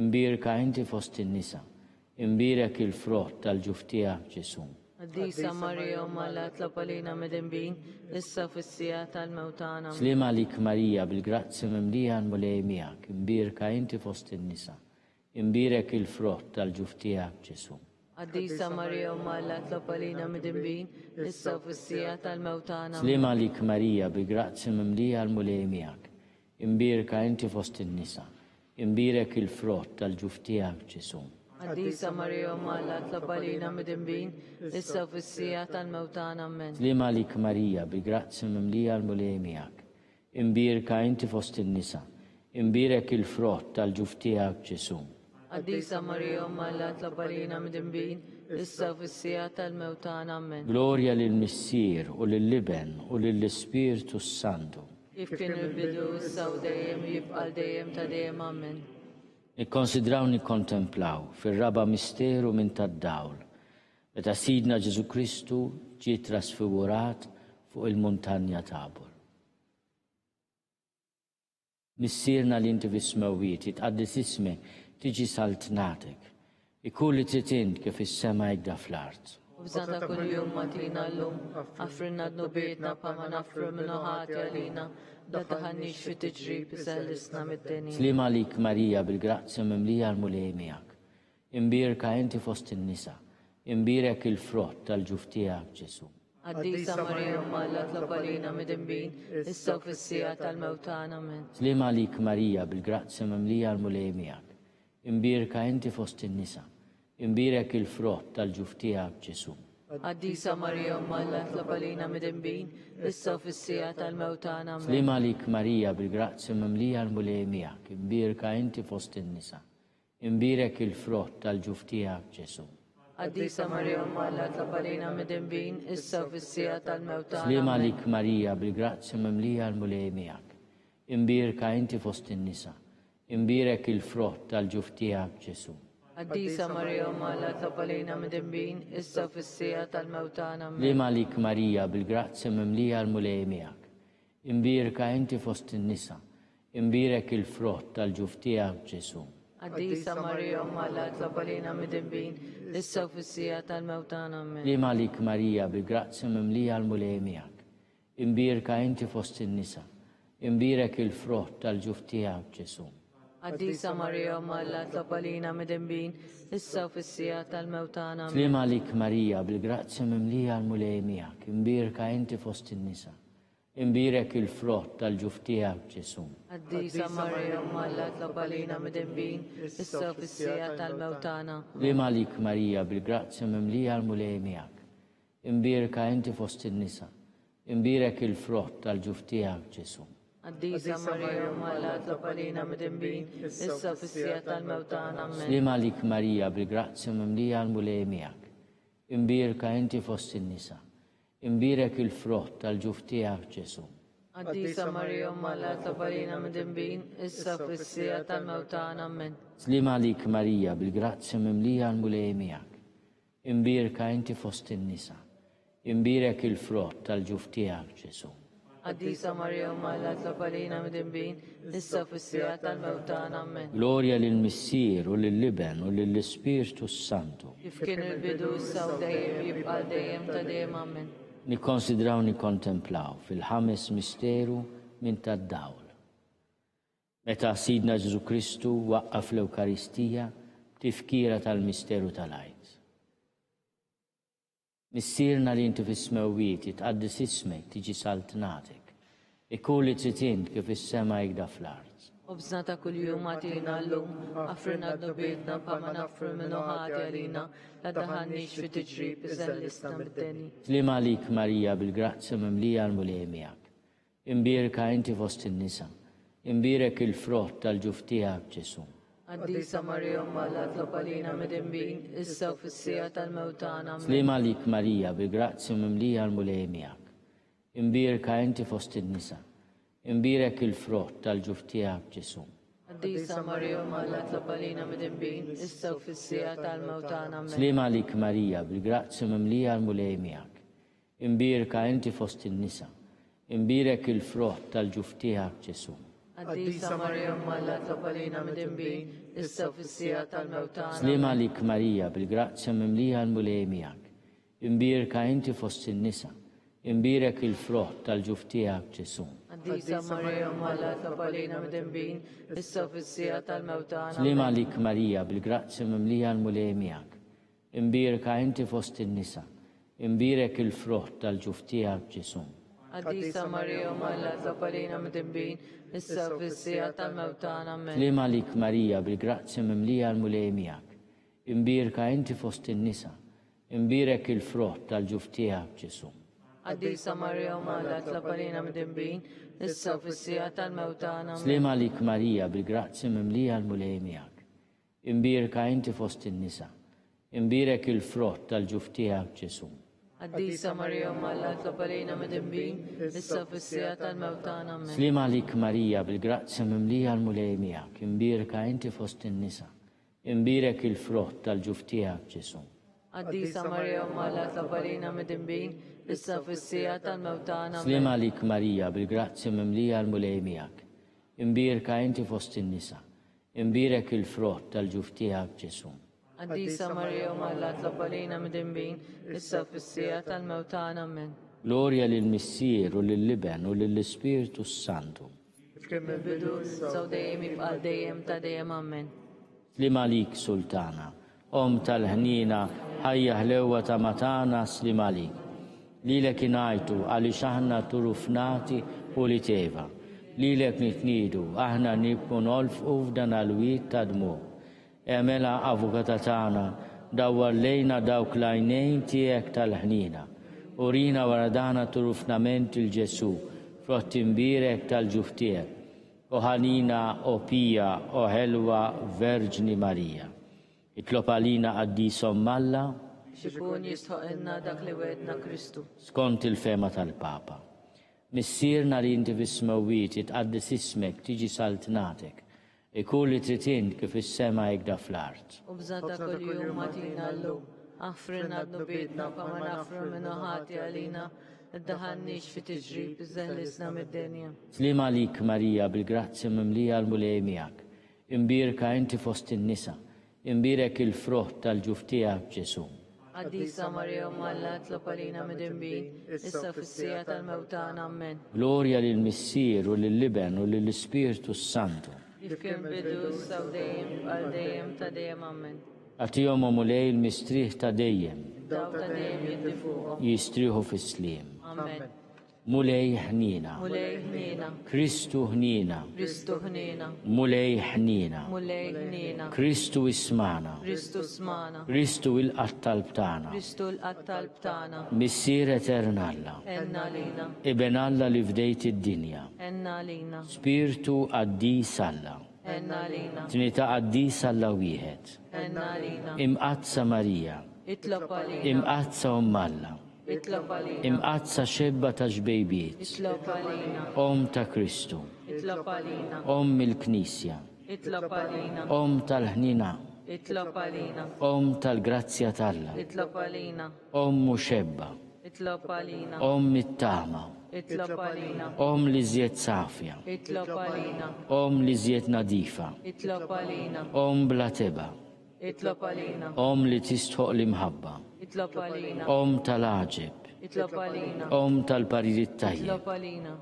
Imbirka inti fost in-nisa. Imbirek il-frott tal-ġuf tiegħek Ġesu. Għaddisa Marija Umma tlabalina mid-imbin, issa u fis-sija tal-mewtana. Slima lik Marija bil-grazzja mimlija l-mulejmijak. Imbirka inti fost in-nisa. Imbirek il-frott tal-ġuf tiegħek Ġesu. Għaddisa Marija Umma tlabalina mid-imbin, issa u fis-sija tal-mewtana. Slima lik Marija bil-grazzja mimlija l-mulejmijak. Imbirka inti fost in-nisa. Imbirek il-frott tal-ġuf tiegħek Ġesu. Għaddisa Marija Umma tlabalina mid-imbin, issa u fis-sija tal-mewtana. Amen. Slima lik Marija bil-grazzja mimlija l-mulejmijak. Imbirka inti fost in-nisa. Imbirek il-frott tal-ġuf tiegħek Ġesu. Għaddisa Marija Umma tlabalina mid-imbin, issa u fis-sija tal-mewtana. Amen. Gloria lill-Missier u lill-Liben u lill-Ispiritu Santu. Kif kien il-bidu issa u dejjem jibqa' dejjem ta' dejjem. Amen. Nikkonsidraw nikkontemplaw fir-raba misteru minn tad-dawl. Meta Sidna Ġesu Kristu ġie trasfigurat fuq il-muntanja Tabor. Missierna li inti fis-smewwiet itqaddis ismek tiġi saltnatek. Ikun li trid int kif is-sema jgda fl-art. Ubżna ta' kuljum matina l-lum, għaffrinna d-nubietna pa' ma nafru minnu ħati għalina, da taħannix fit tiġrib seħlisna mid-dinja. Slima lik Marija bil-grazzja mimlija l-mulejmijak. Imbirka inti fost in-nisa. Imbirek il-frott tal-ġuf tiegħek Ġesu. Qaddisa Marija Umma Alla tlob għalina midinbin, issa u fis-sija tal-mewt tagħna. Amen. Slima għalik Marija bil-grazzja mimlija l-mulej miegħek. Imbirka inti fost in-nisa. Imbirek il-frott tal-ġuf tiegħek Ġesu. Qaddisa Marija Umma Alla tlob għalina midinbin, issa u fis-sija tal-mewt tagħna. Amen. Slima għalik Marija bil-grazzja mimlija l-mulej miegħek. Imbirka inti fost in-nisa. Imbirek il-frott tal-ġuf tiegħek Ġesu. Qaddisa Marija Umma Alla tlob għalina midinbin, issa u fis-sija tal-mewt tagħna. Slima għalik Marija bil-grazzja mimlija l-mulej miegħek. Imbirka inti fost in-nisa. Imbirek il-frott tal-ġuf tiegħek Ġesu. Qaddisa Marija Umma Alla tlob għalina midinbin, issa u fis-sija tal-mewt tagħna. Amen. Slima għalik Marija bil-grazzja mimlija l-mulej miegħek. Imbirka inti fost in-nisa. Imbirek il-frott tal-ġuf tiegħek Ġesu. Qaddisa Marija Umma Alla tlob għalina midinbin, issa u fis-sija tal-mewt tagħna. Amen. Slima għalik Marija bil-grazzja mimlija l-mulej miegħek. Imbirka inti fost in-nisa. Imbirek il-frott tal-ġuf tiegħek Ġesu. Qaddisa Marija Umma Alla tlob għalina midinbin, issa u fis-sija tal-mewt tagħna. Amen. Slima għalik Marija bil-grazzja mimlija l-mulej miegħek. Imbirka inti fost in-nisa. Imbirek il-frott tal-ġuf tiegħek Ġesu. Qaddisa Marija Umma Alla tlob għalina midinbin, issa u fis-sija tal-mewt tagħna. Slima għalik Marija bil-grazzja mimlija l-mulej miegħek. Imbirka inti fost in-nisa. Imbirek il-frott tal-ġuf tiegħek Ġesu. Qaddisa Marija Umma Alla tlob għalina midinbin, issa u fis-sija tal-mewt tagħna. Amen. Slima għalik Marija bil-grazzja mimlija l-mulej miegħek. Imbirka inti fost in-nisa. Imbirek il-frott tal-ġuf tiegħek Ġesu. Qaddisa Marija Umma Alla tlob għalina midinbin, issa u fis-sija tal-mewt tagħna. Amen. Slima għalik Marija bil-grazzja mimlija l-mulej miegħek. Imbirka inti fost in-nisa. Imbirek il-frott tal-ġuf tiegħek Ġesu. Qaddisa Marija Umma Alla tlob għalina midinbin, issa u fis-sija tal-mewt tagħna. Amen. Glorja lill-Missier u lill-Liben u lill-Ispirtu Santu. Kif kien il-bidu issa u dejjem jibqa' dejjem ta' dejjem. Amen. Nikkonsidraw nikkontemplaw fil-ħames misteru minn tad-dawl. Meta Sidna Ġesu Kristu waqqaf l-Ewkaristija tifkira tal-misteru tal-Għajt. Missierna li inti fis-smewwiet jitqaddis ismek tiġi saltnatek. Ikun li trid int kif is-sema jgda fl-art. Obżna ta' kuljum għatina llum, għafrina d-dobietna bħalma naffru minnu ħati għalina, la daħannix fi tiġrib iżel lista mid-deni. Slima għalik Marija bil-grazzja mimlija l-mulej miegħek. Imbirka inti fost in-nisa. Imbirek il-frott tal-ġuf tiegħek Ġesu. Qaddisa Marija Umma Alla tlob għalina midinbin, issa u fis-sija tal-mewt tagħna. Amen. Slima għalik Marija bil-grazzja mimlija l-mulej miegħek. Imbirka inti fost in-nisa. Imbirek il-frott tal-ġuf tiegħek Ġesu. Qaddisa Marija Umma Alla tlob għalina midinbin, issa u fis-sija tal-mewt tagħna. Amen. Slima għalik Marija bil-grazzja mimlija l-mulej miegħek. Imbirka inti fost in-nisa. Imbirek il-frott tal-ġuf tiegħek Ġesu. Qaddisa Marija Umma Alla tlob għalina midinbin, issa u fis-sija tal-mewt tagħna. Slima għalik Marija bil-grazzja mimlija l-mulej miegħek. Imbirka inti fost in-nisa. Imbirek il-frott tal-ġuf tiegħek Ġesu. Qaddisa Marija Umma Alla tlob għalina midinbin, issa u fis-sija tal-mewt tagħna. Slima għalik Marija bil-grazzja mimlija l-mulej miegħek. Imbirka inti fost in-nisa. Imbirek il-frott tal-ġuf tiegħek Ġesu. Qaddisa Marija Umma Alla tlob għalina midinbin, issa u fis-sija tal-mewt tagħna. Amen. Slima għalik Marija bil-grazzja mimlija l-mulej miegħek. Imbirka inti fost in-nisa. Imbirek il-frott tal-ġuf tiegħek Ġesu. Qaddisa Marija Umma Alla tlob għalina midinbin, issa u fis-sija tal-mewt tagħna. Amen. Slima għalik Marija bil-grazzja mimlija l-mulej miegħek. Imbirka inti fost in-nisa. Imbirek il-frott tal-ġuf tiegħek Ġesu. Qaddisa Marija Umma Alla tlob għalina midinbin, issa u fis-sija tal-mewt tagħna. Amen. Slima għalik Marija bil-grazzja mimlija l-mulej miegħek. Imbirka inti fost in-nisa. Imbirek il-frott tal-ġuf tiegħek Ġesu. Qaddisa Marija Umma Alla tlob għalina midinbin, issa u fis-sija tal-mewt tagħna. Amen. Slima għalik Marija bil-grazzja mimlija l-mulej miegħek. Imbirka inti fost in-nisa. Imbirek il-frott tal-ġuf tiegħek Ġesu. Qaddisa Marija Umma Alla tlob għalina midinbin, issa u fis-sija tal-mewt tagħna. Amen. Glorja lill-Missier u lill-Liben u lill-Ispirtu Santu. Bidu issa u dejjem jibqa' dejjem ta' dejjem. Amen. Slima għalik Sultana. Om tal-ħnina ħajja ħlewa ta' matana slima għalik. Lilek inajtu għaliex aħna turufnati u li teva. Lilek nitnidu aħna nibqu nolfqu f'dan għal-wiet ta' dmu. Emela avukata tagħna dawwar lejna dawk l-għajnejn tiegħek tal-ħnina. Urina wara dana turufnament il-Ġesu frott imbirek tal-ġuf tiegħek. O ħanina, o pija, o ħelwa Verġni Marija. Itlob għalina għaddisom Malla xikun jistħoqilna dak li wedna Kristu. skont il-fema tal-Papa. Missirna li inti fis-smewwiet itqaddis ismek tiġi saltnatek. Ikun li tritint kif is-sema jgda fl-art. U bżadda kuljum matina llum, aħfrinna d-nubietna kama nafru minnu ħati għalina, id-daħannix fi tiġrib, iżżellisna mid-dinja. Slima lik Marija bil-grazzja mimlija l-mulej miegħek. Imbirka inti fost in-nisa. Imbirek il-frott tal-ġuf tiegħek Ġesu. Quddiesa Marija Malla tlob għalina mid-imbin, issa fis-sija tal-mewtana ammen. Glorja lill-Missier u lill-Liben u lill-Ispirtu Santu. Kif kien bidu issa u dejjem għal dejjem ta' dejjem ammen. Għatihom mulej il-mistrieħ ta' dejjem. Daw ta' dejjem jiddifuqhom. Jistrieħu fis-sliem. Amen. Mulej ħnina. Mulej ħnina, Kristu ħnina. Kristu ħnina, Mulej ħnina. mulej ħnina, Kristu ismana. Kristu smana, Kristu il-qattal btana. Kristu l-qattal btana, Missier eternalla. enna lina, Iben Alla li fdejt id-dinja. enna lina, Spiritu għaddis Alla. enna lina, Trinità għaddis Alla wieħed. enna lina, Imqazza Marija. itlob għalina, Imqazza Alla. itlob għalina, Imqazza xebba ta' ġbejbiet. itlob għalina, Om ta' Kristu. itlob għalina, Om il-Knisja. itlob għalina, Om tal-ħnina. itlob għalina, Om tal-grazzja talla. itlob għalina, Om muxebba. itlob għalina, Om it-tama. itlob għalina, Om li zjed safja. itlob għalina, Om li zjed nadifa. itlob għalina, Om bla teba. itlob għalina, Om li tistħoq l-imħabba. itlob għalina, Om tal-aġeb. itlob għalina, Om tal-parijiet tajjeb. itlob għalina,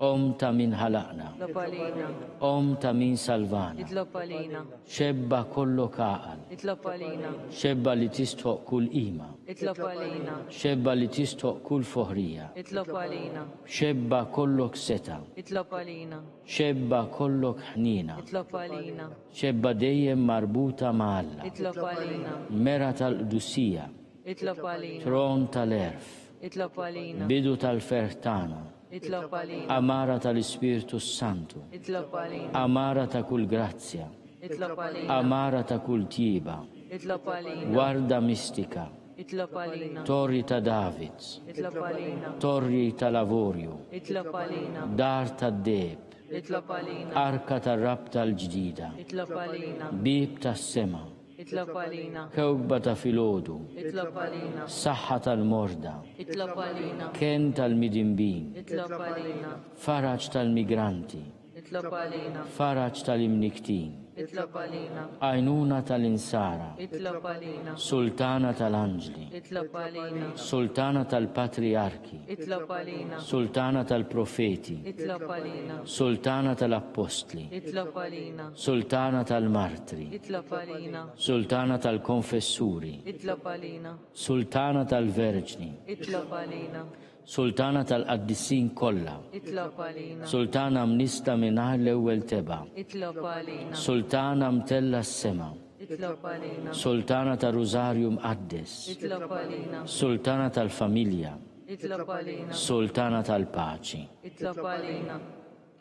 Om ta' min ħalaqna. itlob għalina, Om ta' min salvana. itlob għalina, Xebba kollok aqal. itlob għalina, Xebba li tistħoq kull ima. itlob għalina, Xebba li tistħoq kull foħrija. itlob għalina, Xebba kollok seta. itlob għalina, Xebba kollok ħnina. itlob għalina, Xebba dejjem marbuta ma' Alla. itlob għalina, Mera tal-qdusija. itlob għalina, Tron tal-erf. itlob għalina, Bidu tal-fertana. itlob għalina, Amara tal-Ispirtu Santu. itlob għalina, Amara ta' kull grazzja. itlob għalina, Amara ta' kull tiba. itlob għalina, Warda mistika. itlob għalina, Torri ta' Davids. itlob għalina, Torri ta' Lavorju. itlob għalina, Dar ta' Deb. itlob għalina, Arka ta' Rab tal-ġdida. itlob għalina, Bib ta' sema. itlob għalina, Kewkba ta' filodu. itlob għalina, Saħħa tal-morda. itlob għalina, Ken tal-midimbin. itlob għalina, Faraġ tal-migranti. itlob għalina, Faraġ tal-imniktin. itlob għalina, Għajnuna tal-insara. itlob għalina, Sultana tal-anġli. itlob għalina, Sultana tal-patriarki. itlob għalina, Sultana tal-profeti. itlob għalina, Sultana tal-apostli. itlob għalina, Sultana tal-martri. itlob għalina, Sultana tal-konfessuri. itlob għalina, Sultana tal-verġni. itlob għalina, Sultana tal-qaddissin kollha. itlob għalina, Sultana mnista minnaħ l-ewwel teba. itlob għalina, Sultana mtella s-sema. itlob għalina, Sultana ta' Rużarju mqaddes. itlob għalina, Sultana tal-familja. itlob għalina, Sultana tal-paċi. itlob għalina,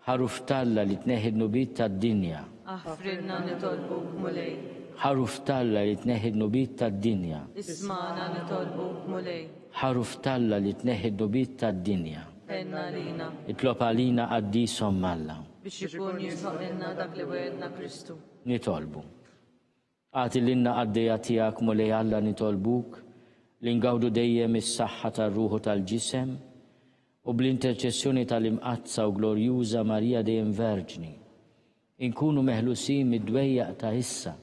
Ħaruf talla li tneħid nubit tad-dinja. aħfrinna nitolbuk mulej, Ħaruf talla li tneħid nubit tad-dinja. ismana nitolbuk mulej, Ħaruf talla li tneħid nubit tad-dinja. enna lina, Itlob għalina għaddisom Alla. biex ikun jisħoqilna dak li wedna Kristu. Nitolbu. Għati l-inna għaddeja tijak mulej Alla nitolbuk li ngawdu dejjem is-saħħa tar-ruħu tal-ġisem u bl-interċessjoni tal-imqazza u glorjuża Marija dejjem Verġni. Inkunu meħlusin mid-dwejjaq ta' issa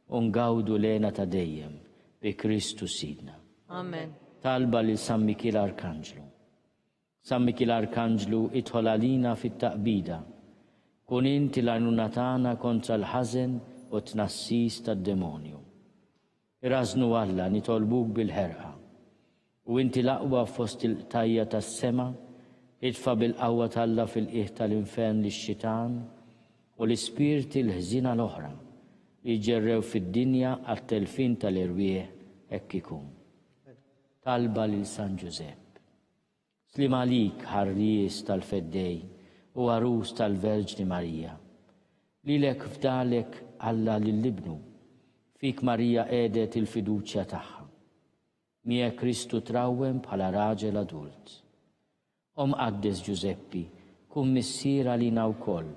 u ngawdu lena ta' dejjem bi Kristu Sidna. Amen. Talba li San Mikil Arkanġlu. San Mikil Arkanġlu idħol għalina fit-taqbida. Kun inti l-għajnuna tagħna kontra l-ħażen u tnassis tad-demonju. Irrażnu Alla nitolbuk bil-ħerqa. U inti l-aqwa fost il-tajja tas-sema, idfa bil-qawwa talla fil-qiegħ tal-infern lix-xitan u l-ispirti l-ħżina l-oħra li ġerrew fid-dinja għat-telfin tal-irwieħ hekk ikun. Talba lil San Giuseppe. Slim għalik ħarries tal-feddej u għarus tal-Verġni Marija. Lilek fdalek Alla lill-ibnu, fik Marija għedet il-fiduċja tagħha. Mija Kristu trawwem bħala raġel adult. Qaddes Giuseppi, kun missiera lina wkoll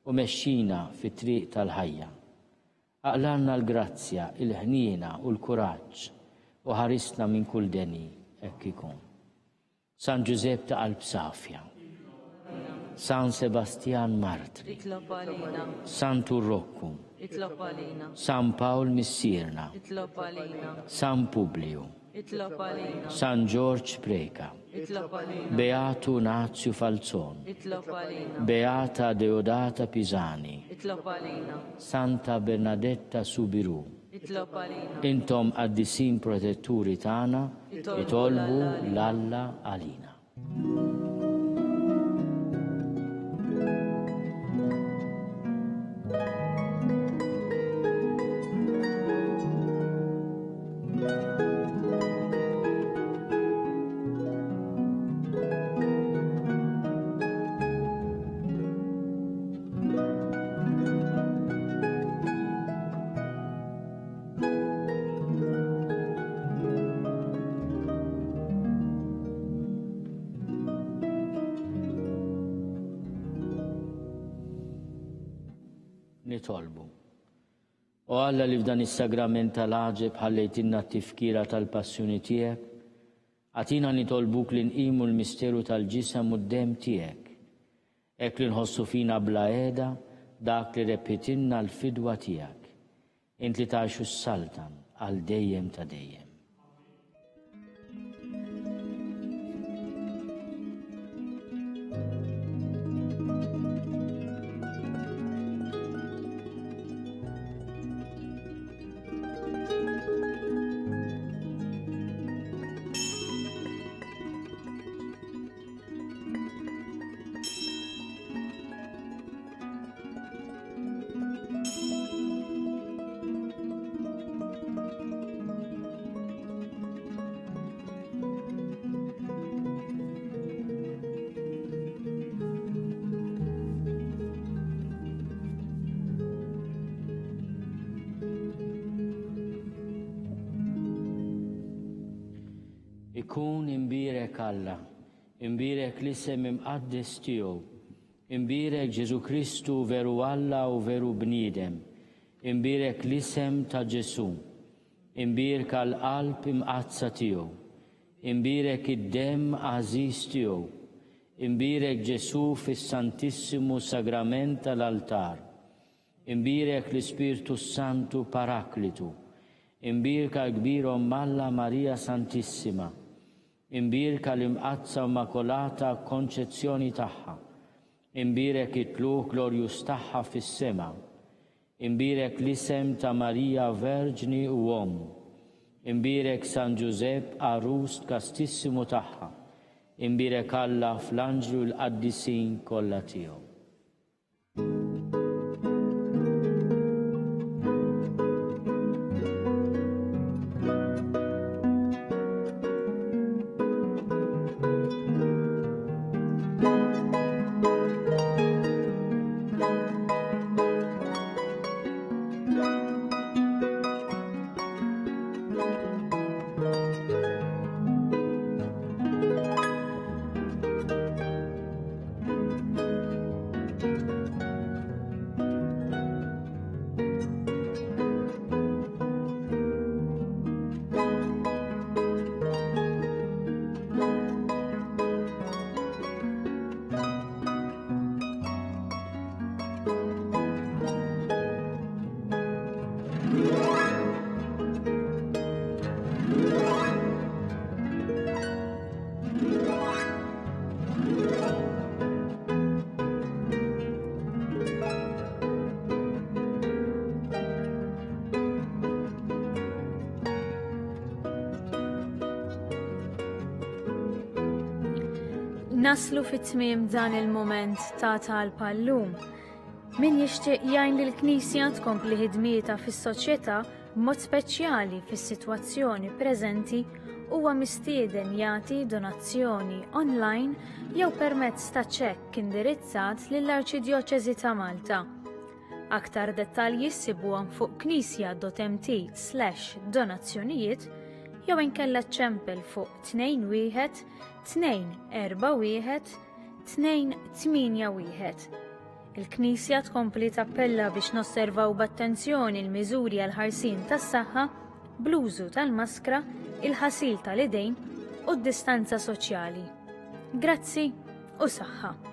u mexxina fit-triq tal-ħajja. Aqlanna l-grazzja, il-ħniena u l-kuraġġ u ħarisna minn kull deni hekk ikun. San Giuseppe ta' qalb safja, San Sebastian Martri, San Turrokku, San Paul Missierna, San Publiu, San George Preka, Beatu Nazio Falzon, Beata Deodata Pisani, Santa Bernadetta Subiru. Intom għaddisin protetturi tagħna itolbu l-Alla għalina. Nitolbu. U Alla li f'dan is-sagrament tal-għaġeb ħallejtinna t-tifkira tal-passjoni tiegħek, għatina nitolbuk li nqimu l-misteru tal-ġisem u d-dem tiegħek, hekk li nħossu fina bla qiegħda dak li repetinna l-fidwa tiegħek, int li tgħixu s-saltan għal dejjem ta' dejjem. Ikun imbirek Alla, imbirek l-isem imqaddes tiegħu, imbirek Ġesu Kristu veru Alla u veru bniedem, imbirek l-isem ta' Ġesu, imbirek għal-qalb imqazza tiegħu, imbirek id-dem għażiż tiegħu, imbirek Ġesu fis-Santissimu Sagrament tal-altar, imbirek l-Ispirtu Santu Paraklitu, imbirka l-kbir Alla Marija Santissima, imbirka l-imqazza immakolata konċezzjoni tagħha, imbirek it-tluq glorjus tagħha fis-sema, imbirek l-isem ta' Marija Verġni u Om, imbirek San Giuseppe Arust kastissimu tagħha, imbirek Alla fl-anġlu l-qaddisin kollha tiegħu. Naslu fit-tmiem dan il-moment ta' talba llum. Min jixtieq jgħin li l-Knisja tkompli ħidmieta fis-soċjetà b'mod speċjali fis-sitwazzjoni preżenti huwa mistieden jagħti donazzjoni online jew permezz ta' ċekk indirizzat lill-Arċidjoċeżi ta' Malta. Aktar dettalji ssibuhom fuq knisja.mt/donazzjonijiet jew inkella ċempel fuq 21 241 281. Il-Knisja tkompli tappella biex nosservaw b'attenzjoni l-miżuri għal ħarsien tas-saħħa bl-użu tal-maskra, il-ħasil tal-idejn u d-distanza soċjali. Grazzi u saħħa.